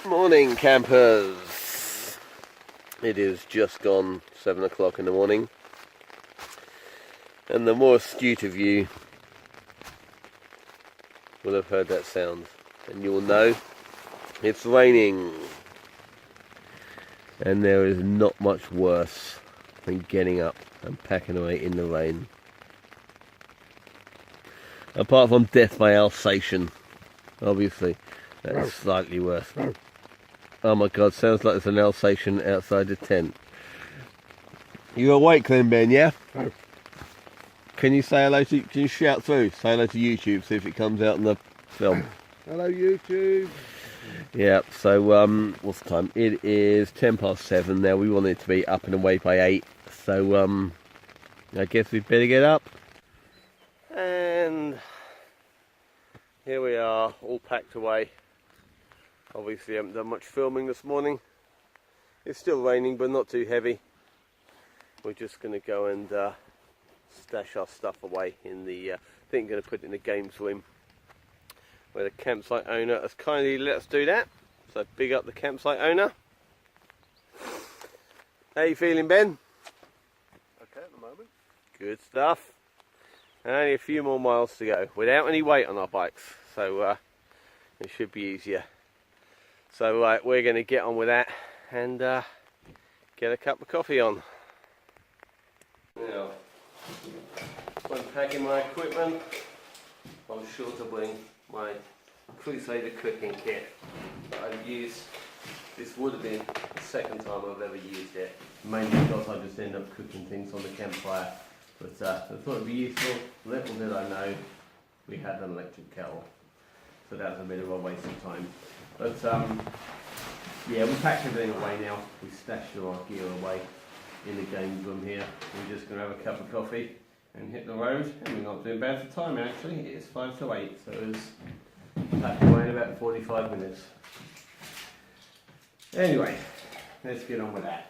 Morning, campers. It is just gone 7 o'clock in the morning, and the more astute of you will have heard that sound, and you will know it's raining. And there is not much worse than getting up and packing away in the rain. Apart from death by Alsatian, obviously. That is slightly worse. Oh my God, sounds like there's an Alsatian outside the tent. You awake then, Ben, yeah? Can you say hello to, can you shout through? Say hello to YouTube, see if it comes out in the film. Hello YouTube. Yeah, so what's the time? It is 7:10 now. We want it to be up and away by 8. So I guess we'd better get up. And here we are, all packed away. Obviously haven't done much filming this morning. It's still raining, but not too heavy. We're just going to go and stash our stuff away in the, I think I'm going to put it in the games room, where the campsite owner has kindly let us do that. So big up the campsite owner. How you feeling, Ben? Okay at the moment. Good stuff. Only a few more miles to go without any weight on our bikes, so it should be easier. So right, we're going to get on with that and get a cup of coffee on. Now, when packing my equipment, I'm sure to bring my Crusader cooking kit that I've used. This would have been the second time I've ever used it, mainly because I just end up cooking things on the campfire. But I thought it'd be useful. Little did I know we had an electric kettle, so that was a bit of a waste of time. But yeah, we packed everything away now. We stashed all our gear away in the games room here. We're just going to have a cup of coffee and hit the road. And we're not doing bad for time actually. It is 5 to 8, so it's packed away in about 45 minutes. Anyway, let's get on with that.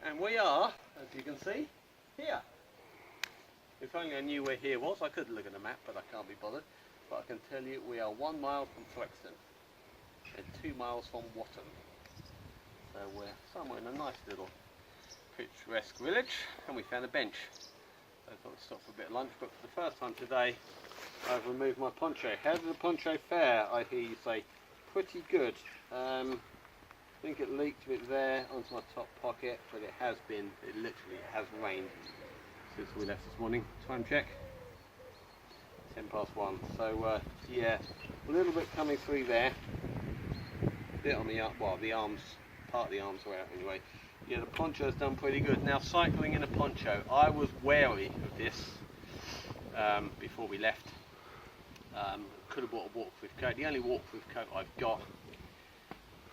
And we are, as you can see, here. If only I knew where here was, I could look at the map, but I can't be bothered. But I can tell you we are 1 mile from Flexton and 2 miles from Watton. So we're somewhere in a nice little picturesque village, and we found a bench. So I thought I'd stop for a bit of lunch, but for the first time today I've removed my poncho. How did the poncho fare, I hear you say? Pretty good. I think it leaked a bit there onto my top pocket, but it literally has rained since we left this morning. Time check, 1:10. So yeah, a little bit coming through there, a bit on the arm, well the arms, part of the arms are out anyway. Yeah, the poncho's done pretty good. Now cycling in a poncho, I was wary of this before we left. Could have bought a waterproof coat. The only waterproof coat I've got,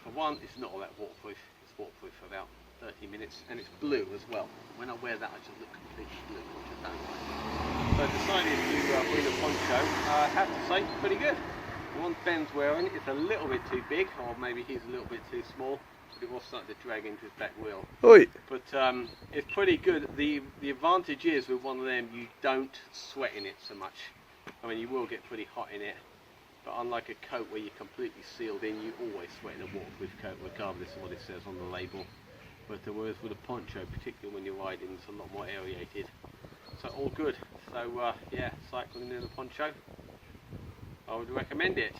for one, it's not all that waterproof. It's waterproof for about 30 minutes, and it's blue as well. When I wear that, I just look completely blue, which I don't like. So I decided to bring a poncho. I have to say, pretty good. The one Ben's wearing is a little bit too big, or maybe he's a little bit too small, but it was starting to drag into his back wheel. Oi. But it's pretty good. The advantage is with one of them, you don't sweat in it so much. I mean, you will get pretty hot in it, but unlike a coat where you're completely sealed in, you always sweat in a waterproof coat, regardless of what it says on the label. But whereas with a poncho, particularly when you're riding, it's a lot more aerated. So all good. So yeah, cycling in a poncho, I would recommend it.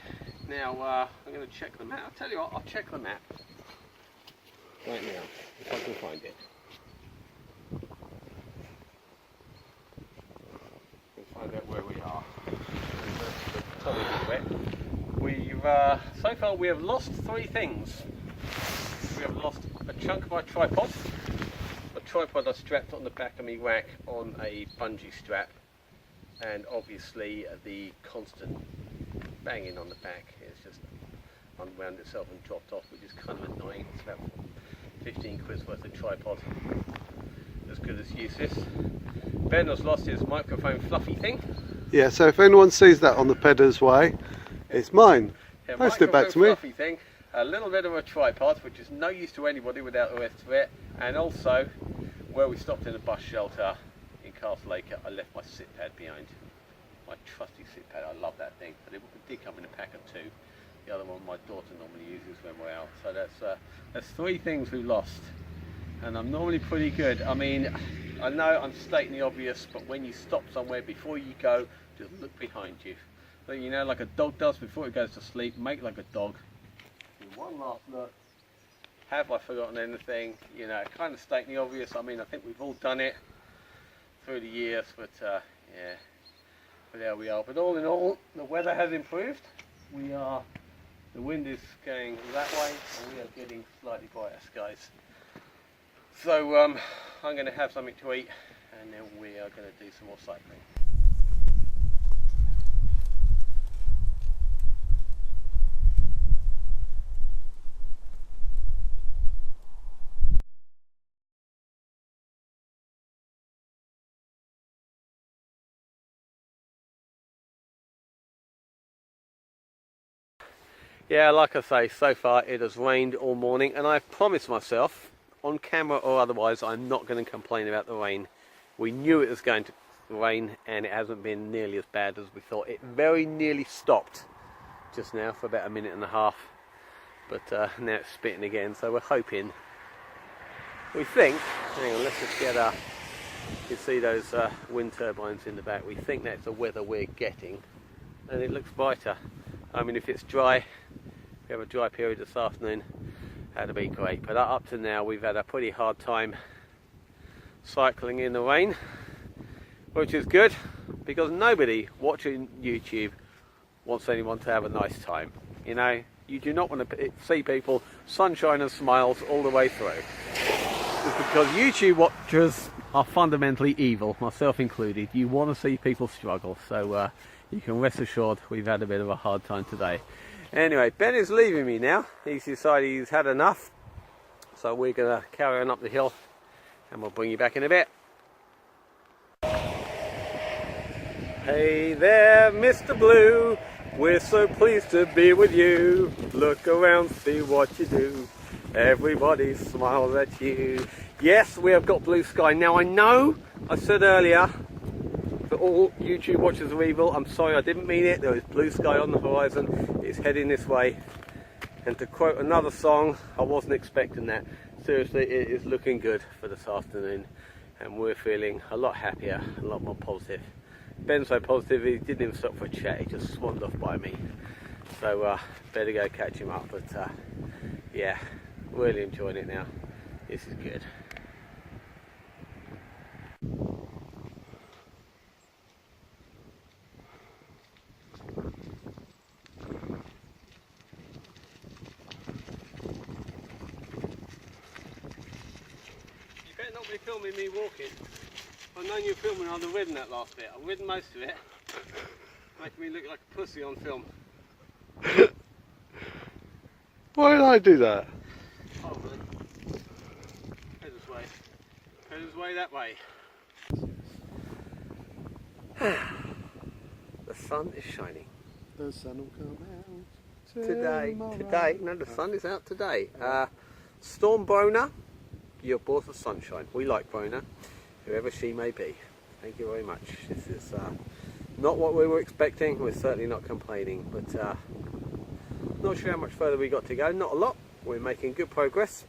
Now I'm going to check the map. I'll tell you what, I'll check the map right now, if I can find it. Find out where we are. We've so far we have lost 3 things. We have lost a chunk of my tripod. A tripod I strapped on the back of my rack on a bungee strap, and obviously the constant banging on the back is just unwound itself and dropped off, which is kind of annoying. It's about 15 quid's worth of tripod, as good as useless. Ben has lost his microphone fluffy thing. Yeah, so if anyone sees that on the Peddars way, it's mine. Yeah, Post it back to me. Fluffy thing, a little bit of a tripod, which is no use to anybody without the rest of it, and also where we stopped in a bus shelter in Castle Lake, I left my sit pad behind. My trusty sit pad. I love that thing. But it did come in a pack of 2. The other one my daughter normally uses when we're out. So that's 3 things we lost. And I'm normally pretty good. I mean, I know I'm stating the obvious, but when you stop somewhere, before you go, just look behind you. So, you know, like a dog does before it goes to sleep, make like a dog. Do one last look. Have I forgotten anything? You know, kind of stating the obvious. I mean, I think we've all done it through the years, but yeah, but there we are. But all in all, the weather has improved. The wind is going that way, and we are getting slightly brighter skies. So I'm going to have something to eat, and then we are going to do some more cycling. Yeah, like I say, so far it has rained all morning, and I've promised myself, on camera or otherwise, I'm not going to complain about the rain. We knew it was going to rain, and it hasn't been nearly as bad as we thought. It very nearly stopped just now for about a minute and a half, but now it's spitting again, so we're hoping, we think, hang on, let's just get you see those wind turbines in the back. We think that's the weather we're getting, and it looks brighter. I mean, if it's dry, we have a dry period this afternoon, that'd be great. But up to now, we've had a pretty hard time cycling in the rain, which is good, because nobody watching YouTube wants anyone to have a nice time. You know, you do not want to see people sunshine and smiles all the way through. It's because YouTube watchers are fundamentally evil, myself included. You want to see people struggle, so you can rest assured we've had a bit of a hard time today. Anyway, Ben is leaving me now. He's decided he's had enough, so we're going to carry on up the hill, and we'll bring you back in a bit. Hey there, Mr. Blue, we're so pleased to be with you. Look around, see what you do. Everybody smiles at you. Yes, we have got blue sky. Now I know I said earlier that all YouTube watchers are evil. I'm sorry, I didn't mean it. There is blue sky on the horizon. It's heading this way. And to quote another song, I wasn't expecting that. Seriously, it is looking good for this afternoon, and we're feeling a lot happier, a lot more positive. Ben's so positive he didn't even stop for a chat. He just swaned off by me. So better go catch him up. But yeah, really enjoying it now. This is good. Not be filming me walking. I've known you filming, I'd have ridden that last bit. I've ridden most of it, making me look like a pussy on film. Why did I do that? Probably. Peddars way. Peddars way that way. The sun is shining. The sun will come out today. Today. No, the sun is out today. Storm Brona. Your boss of sunshine. We like Brona, whoever she may be. Thank you very much. This is not what we were expecting. We're certainly not complaining, but not sure how much further we got to go. Not a lot. We're making good progress.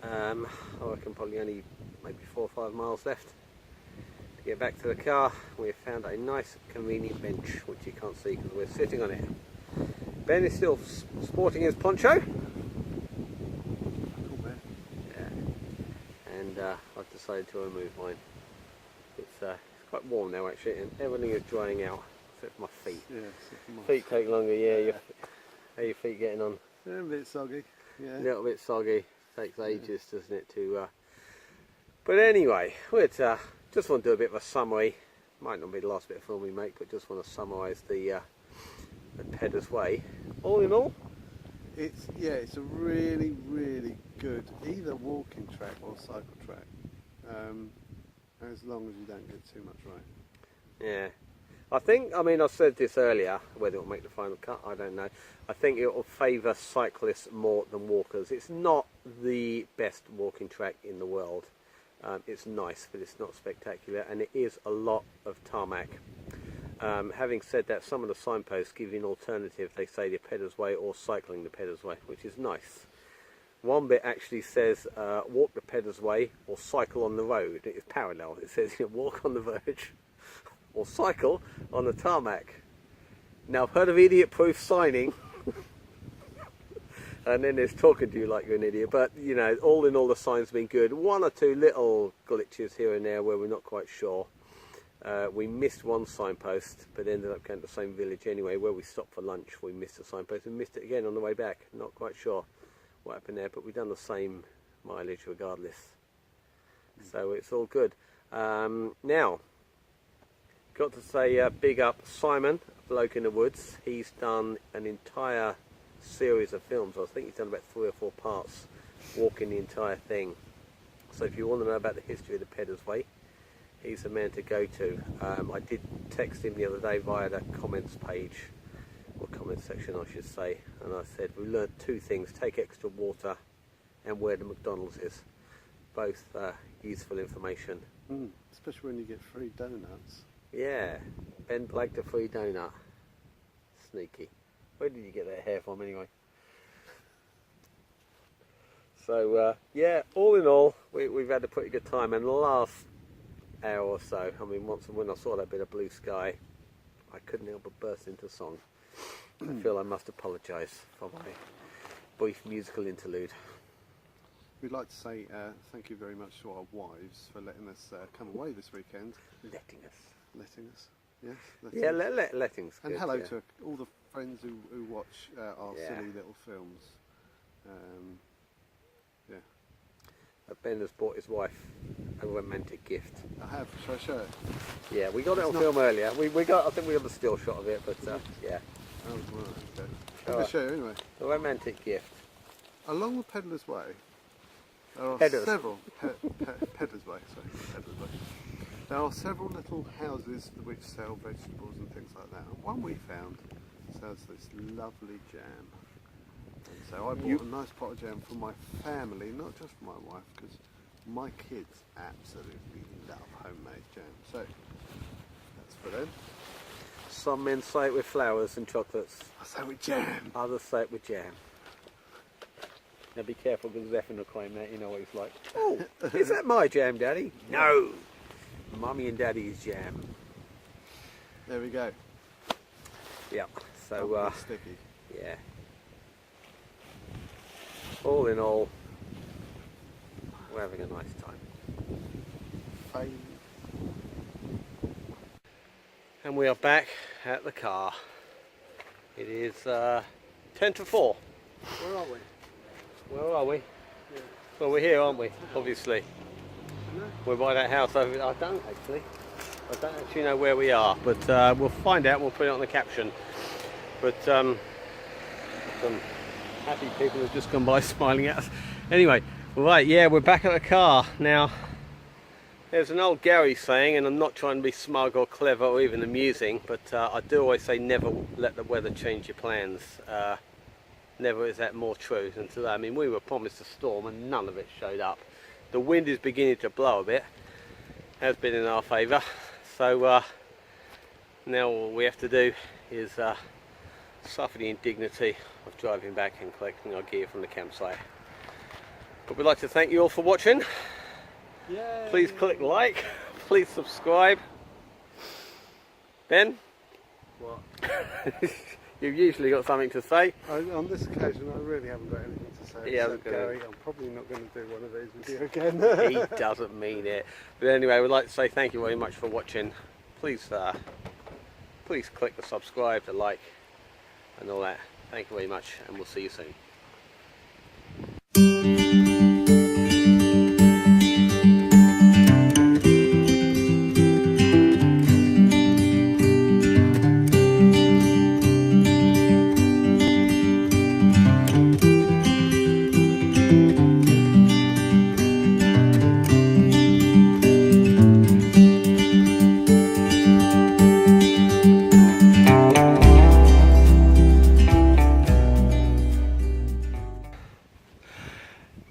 I reckon probably only maybe 4 or 5 miles left to get back to the car. We've found a nice convenient bench, which you can't see because we're sitting on it. Ben is still sporting his poncho. I've decided to remove mine. It's quite warm now actually, and everything is drying out except for my feet. Yeah, feet take longer. Yeah, how are your feet getting on? Yeah, a bit soggy. Yeah, a little bit soggy. Takes ages, doesn't it? To but anyway, we'd just want to do a bit of a summary. Might not be the last bit of film we make, but just want to summarise the Peddars Way. All in all, it's a really good either walking track or cycle track, as long as you don't get too much rain. Yeah, I think, I mean, I said this earlier, whether it will make the final cut, I don't know. I think it will favour cyclists more than walkers. It's not the best walking track in the world. It's nice, but it's not spectacular, and it is a lot of tarmac. Having said that, some of the signposts give you an alternative. They say the Peddars Way or cycling the Peddars Way, which is nice. One bit actually says walk the Peddars Way or cycle on the road. It is parallel. It says walk on the verge or cycle on the tarmac. Now, I've heard of idiot-proof signing. And then there's talking to you like you're an idiot. But, you know, all in all, the sign's been good. One or two little glitches here and there where we're not quite sure. We missed one signpost, but ended up going to the same village anyway. Where we stopped for lunch, we missed the signpost and missed it again on the way back. Not quite sure what happened there, but we've done the same mileage regardless. So it's all good. Now, got to say big up Simon, a bloke in the woods. He's done an entire series of films. I think he's done about 3 or 4 parts, walking the entire thing. So if you want to know about the history of the Peddars Way, he's the man to go to. I did text him the other day via the comments page, or comments section I should say, and I said we learnt 2 things: take extra water and where the McDonald's is. Both useful information. Especially when you get free donuts. Yeah, Ben Blake the free donut. Sneaky. Where did you get that hair from anyway? So yeah, all in all, we've had a pretty good time, and the last hour or so, I mean, when I saw that bit of blue sky, I couldn't help but burst into song. I feel I must apologise for my brief musical interlude. We'd like to say thank you very much to our wives for letting us come away this weekend. Letting us. Yes. Yeah, letting's good. And hello yeah. to all the friends who watch our Yeah. silly little films. Yeah. Ben has bought his wife a romantic gift. I have. Shall I show it? Yeah, we got it on film earlier. I think we got the still shot of it, but yeah. Oh, right, okay. I'm going to show you anyway. A romantic gift. Along the Peddars Way, there are Peddars. several Peddars Way. There are several little houses which sell vegetables and things like that. And one we found sells this lovely jam. And so I bought a nice pot of jam for my family, not just for my wife, because my kids absolutely love homemade jam. So that's for them. Some men say it with flowers and chocolates. I say with jam. Others say it with jam. Now be careful, because Zephyr will claim that. You know what he's like. Oh, is that my jam, Daddy? No. Mummy and Daddy's jam. There we go. Yeah. So sticky. yeah. All in all, we're having a nice time. Fine. And we are back at the car. It is 10 to 4. Where are we? Where are we? Yeah. Well, we're here, aren't we? Obviously. No? We're by that house over there. I don't actually know where we are, but we'll find out and we'll put it on the caption. But some happy people have just gone by smiling at us. Anyway, right, yeah, we're back at the car. Now, there's an old Gary saying, and I'm not trying to be smug or clever or even amusing, but I do always say never let the weather change your plans. Never is that more true than today. I mean, we were promised a storm and none of it showed up. The wind is beginning to blow a bit, has been in our favour. So now all we have to do is suffer the indignity of driving back and collecting our gear from the campsite. But we'd like to thank you all for watching. Yay. Please click like, please subscribe. Ben? What? You've usually got something to say. On this occasion, I really haven't got anything to say. Yeah, except, Gary, I'm probably not going to do one of these with you again. He doesn't mean it. But anyway, we'd like to say thank you very much for watching. Please click the subscribe, the like, and all that. Thank you very much, and we'll see you soon.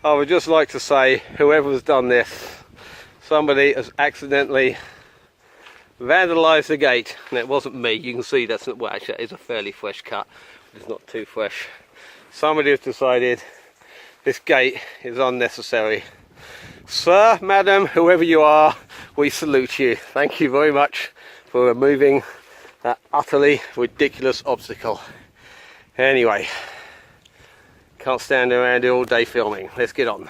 I would just like to say, whoever's done this, somebody has accidentally vandalised the gate, and it wasn't me. You can see that's not, well, actually that is a fairly fresh cut, but it's not too fresh. Somebody has decided this gate is unnecessary. Sir, madam, whoever you are, we salute you. Thank you very much for removing that utterly ridiculous obstacle. Anyway, can't stand around here all day filming. Let's get on.